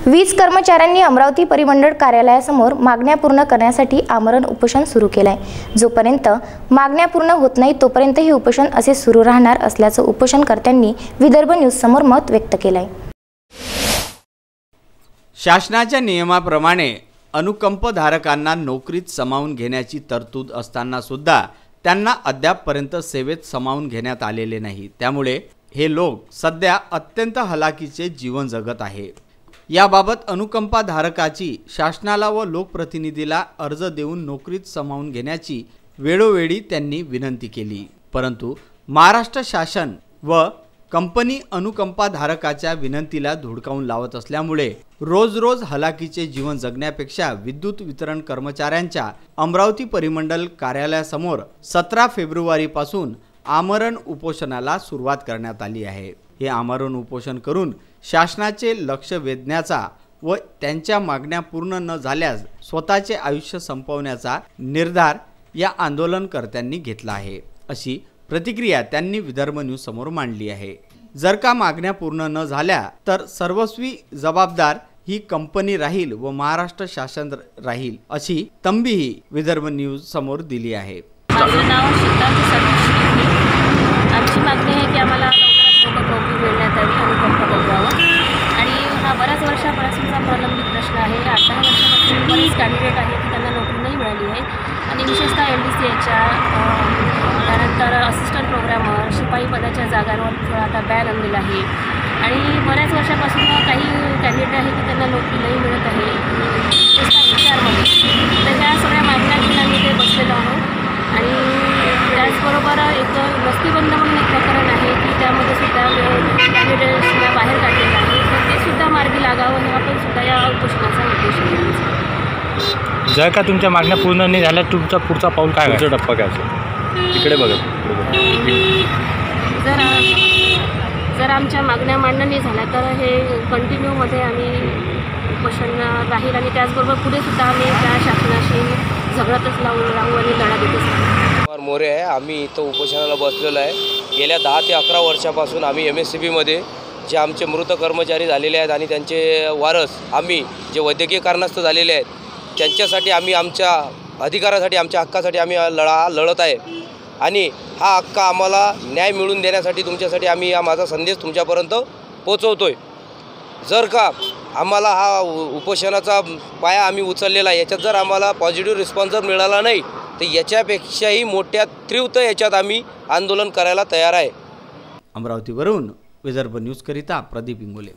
वीज कर्मचाऱ्यांनी अमरावती परिमंडळ कार्यालयासमोर मागण्या पूर्ण करण्यासाठी आमरण उपोषण सुरू केले आहे। जोपर्यंत मागण्या पूर्ण होत नाही तोपर्यंत हे उपोषण असे सुरू राहणार असल्याचं उपोषणकर्त्यांनी विदर्भ न्यूज समोर मत व्यक्त केलं आहे। शासनाच्या नियमाप्रमाणे अनुकंपधारकांना नोकरीत सामावून घेण्याची तरतूद असताना सुद्धा त्यांना अद्यापपर्यंत सेवेत सामावून घेण्यात आलेले नाही। त्यामुळे हे लोक सध्या अत्यंत हलाखीचे जीवन जगत आहे। याबाबत अनुकंपाधारकाची शासनाला व लोकप्रतिनिधीला अर्ज देऊन नोकरीत सामावून घेण्याची वेळोवेळी त्यांनी विनंती केली, परंतु महाराष्ट्र शासन व कंपनी अनुकंपाधारकाच्या विनंतीला धुडकावून लावत असल्यामुळे रोज हलाखीचे जीवन जगण्यापेक्षा विद्युत वितरण कर्मचाऱ्यांच्या अमरावती परिमंडल कार्यालयासमोर 17 फेब्रुवारीपासून आमरण उपोषणाला सुरुवात करण्यात आली आहे। हे आमरण उपोषण करून शासनाचे लक्ष वेधण्याचा व त्यांच्या मागण्या पूर्ण न झाल्यास स्वतःचे आयुष्य संपवण्याचा निर्धार या आंदोलनकर्त्यांनी घेतला आहे, अशी प्रतिक्रिया त्यांनी विदर्भ न्यूज समोर मांडली आहे। जर का मागण्या पूर्ण न झाल्या तर सर्वस्वी जबाबदार ही कंपनी राहील व महाराष्ट्र शासन राहील, अशी तंबीही विदर्भ न्यूज समोर दिली आहे। माझं नाव आमची मागणी आहे की आम्हाला लवकरात लवकर नोकरी मिळण्यात यावी आणि कंप बदलावं। आणि हा बऱ्याच वर्षापासूनचा प्रलंबित प्रश्न आहे। 8-10 वर्षापासून बरेच कॅन्डिडेट आहेत की त्यांना नोकरी नाही मिळाली आहे आणि विशेषतः LDCच्या त्यानंतर असिस्टंट प्रोग्रामर शिपाई पदाच्या जागांवर आता बॅन आणलेला आहे आणि बऱ्याच वर्षापासून काही कॅन्डिडेट आहे की त्यांना नोकरी नाही मिळत आहे विशेषतः विचारमध्ये। तर ह्या सगळ्या मागण्या घेऊन आम्ही ते बसलेलो आहोत आणि त्याचबरोबर एक मस्तीबंद म्हणून एक प्रकरण आहे की त्यामध्ये सुद्धा कॅन्डिडेट्सला बाहेर काढलेलं आहे, तर ते सुद्धा मार्गी लागावं हे आपण सुद्धा या उपोषणाचा उद्देश आहे। जर का तुमच्या मागण्या पूर्ण नाही झाल्या तुमचा पुढचा पाऊल काय, पुढचा टप्पा काय असेल? इकडे बघा। जर आमच्या मागण्या मान्य नाही झाल्या तर हे कंटिन्यूमध्ये आम्ही उपोषण राहील आणि त्याचबरोबर पुढे सुद्धा आम्ही त्या शासनाशी झगडतच राहू आणि लढा देतच मोरे आहे। आम्ही इथं उपोषणाला बसलेलो आहे। गेल्या 10 ते 11 वर्षापासून आम्ही MSCBमध्ये जे आमचे मृत कर्मचारी झालेले आहेत आणि त्यांचे वारस आम्ही जे वैद्यकीय कारणास्तव झालेले आहेत त्यांच्यासाठी आम्ही आमच्या अधिकारासाठी आमच्या हक्कासाठी आम्ही लढत आहे आणि हा हक्क आम्हाला न्याय मिळवून देण्यासाठी तुमच्यासाठी आम्ही माझा संदेश तुमच्यापर्यंत पोचवतोय। जर का आम्हाला हा उपोषणाचा पाया आम्ही उचललेला आहे, याच्यात जर आम्हाला पॉझिटिव्ह रिस्पॉन्स जर मिळाला नाही तर याच्यापेक्षाही मोठ्या तीव्र याच्यात आम्ही आंदोलन करायला तयार आहे। अमरावतीवरून विदर्भ न्यूज करिता प्रदीप इंगोले।